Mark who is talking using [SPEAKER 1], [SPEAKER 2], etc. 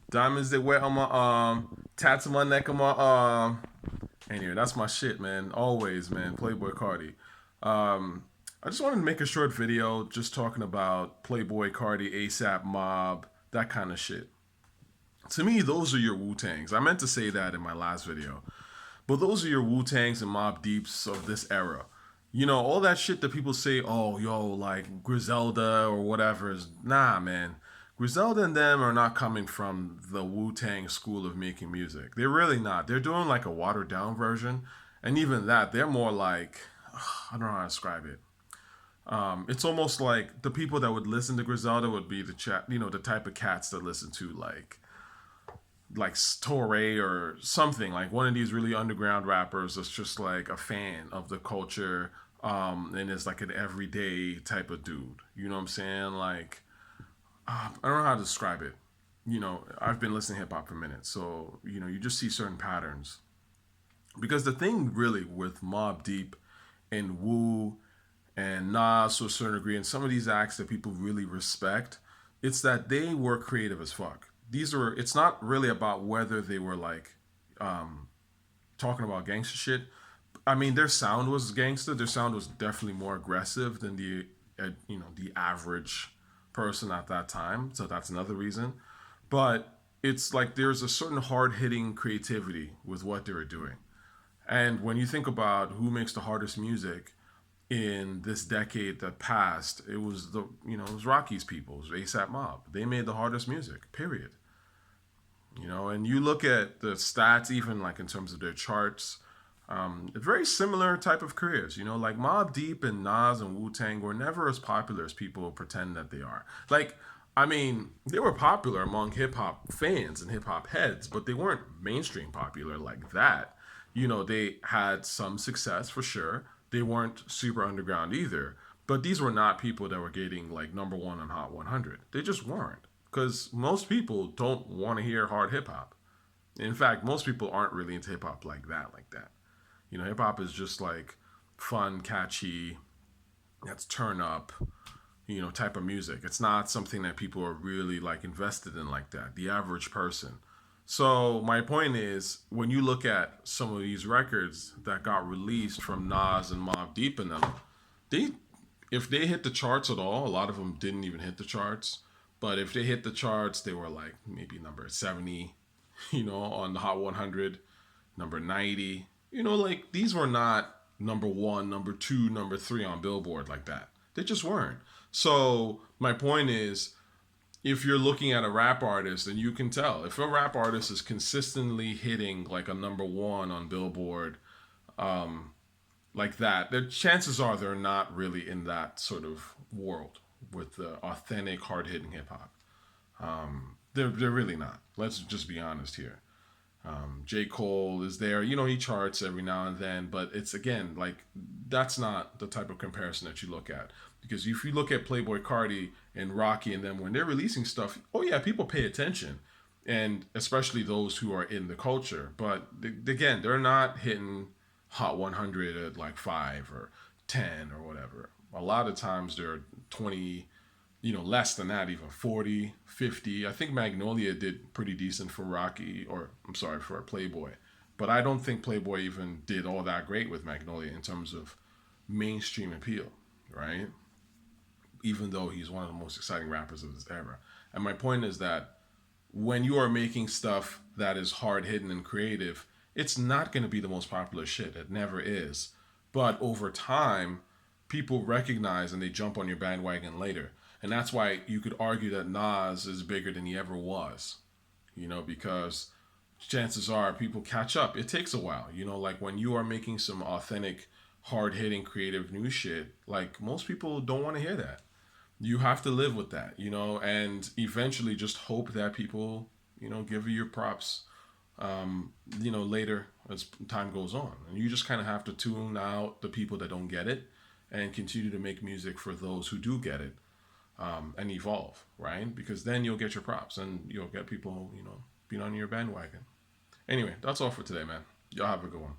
[SPEAKER 1] Diamonds they wear on my arm, tats on my neck on my arm. Anyway, that's my shit, man. Always, man. Playboy Cardi. Um, I just wanted to make a short video just talking about Playboy Cardi, ASAP Mob, that kind of shit. To me, those are your Wu-Tangs. I meant to say that in my last video. But those are your Wu-Tangs and Mobb Deeps of this era. You know, all that shit that people say, oh, yo, like Griselda or whatever is, nah, man. Griselda and them are not coming from the Wu-Tang school of making music. They're really not. They're doing like a watered down version. And even that, they're more like, I don't know how to describe it. It's almost like the people that would listen to Griselda would be the chat, the type of cats that listen to like Torre or something, like one of these really underground rappers that's just like a fan of the culture, and is like an everyday type of dude. You know what I'm saying? Like, I don't know how to describe it. I've been listening to hip hop for a minute, so you just see certain patterns. Because the thing really with Mobb Deep and Wu and Nas to a certain degree, and some of these acts that people really respect, it's that they were creative as fuck. It's not really about whether they were like talking about gangster shit. I mean, their sound was gangster. Their sound was definitely more aggressive than the average person at that time. So that's another reason. But it's like there's a certain hard hitting creativity with what they were doing. And when you think about who makes the hardest music in this decade that passed, it was Rocky's people, it was ASAP Mob. They made the hardest music. Period. And you look at the stats, even like in terms of their charts, very similar type of careers. Like Mobb Deep and Nas and Wu Tang were never as popular as people pretend that they are. Like, I mean, they were popular among hip hop fans and hip hop heads, but they weren't mainstream popular like that. They had some success for sure. They weren't super underground either. But these were not people that were getting like number one on Hot 100. They just weren't. Because most people don't want to hear hard hip hop. In fact, most people aren't really into hip hop like that, like that. Hip hop is just like fun, catchy, that's turn up, type of music. It's not something that people are really like invested in like that, the average person. So my point is, when you look at some of these records that got released from Nas and Mobb Deep in them, they if they hit the charts at all, a lot of them didn't even hit the charts. But if they hit the charts, they were like maybe number 70, on the Hot 100, number 90. Like these were not number one, number two, number three on Billboard like that. They just weren't. So my point is, if you're looking at a rap artist, then you can tell if a rap artist is consistently hitting like a number one on Billboard, like that, the chances are they're not really in that sort of world with the authentic, hard hitting hip hop. They're really not. Let's just be honest here. J. Cole is there. He charts every now and then, but it's again like that's not the type of comparison that you look at. Because if you look at Playboy Cardi and Rocky and them when they're releasing stuff, oh yeah, people pay attention, and especially those who are in the culture. But again, they're not hitting Hot 100 at like 5 or 10 or whatever. A lot of times they're 20, less than that, even 40, 50. I think Magnolia did pretty decent for Rocky, or I'm sorry, for Playboy. But I don't think Playboy even did all that great with Magnolia in terms of mainstream appeal, right? Even though he's one of the most exciting rappers of this era. And my point is that when you are making stuff that is hard hitting and creative, it's not going to be the most popular shit. It never is. But over time, people recognize and they jump on your bandwagon later. And that's why you could argue that Nas is bigger than he ever was, because chances are people catch up. It takes a while, like when you are making some authentic, hard hitting, creative new shit, like most people don't want to hear that. You have to live with that, and eventually just hope that people, give you your props, later as time goes on. And you just kind of have to tune out the people that don't get it and continue to make music for those who do get it, and evolve, right? Because then you'll get your props and you'll get people, being on your bandwagon. Anyway, that's all for today, man. Y'all have a good one.